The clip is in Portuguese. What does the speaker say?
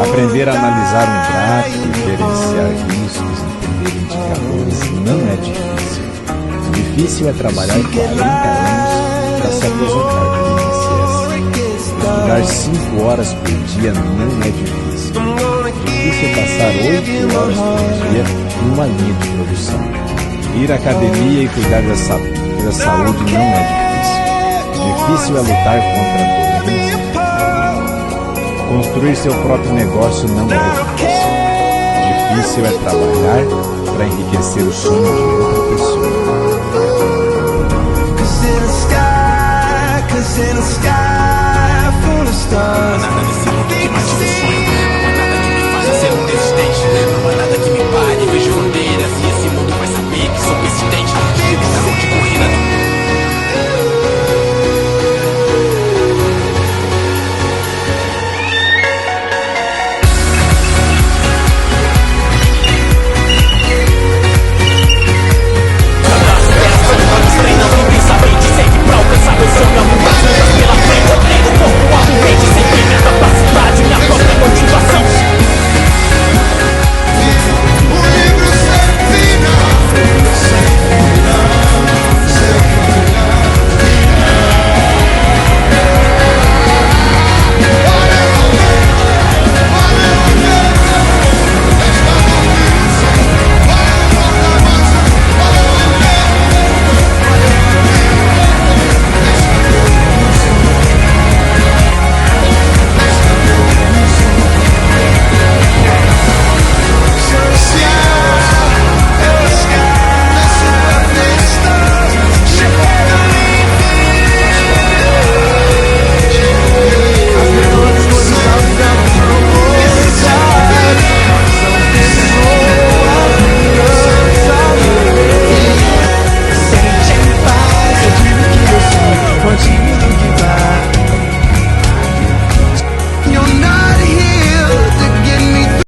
Aprender a analisar um gráfico, gerenciar riscos, entender indicadores não é difícil. Difícil é trabalhar 40 anos para se aposentar do INSS. Estudar 5 horas por dia não é difícil. Difícil é passar 8 horas por dia numa linha de produção. Ir à academia e cuidar da saúde não é difícil. Difícil é lutar contra a doença. Construir seu próprio negócio não é difícil. Difícil é trabalhar para enriquecer o sonho de outra pessoa. Cause in the sky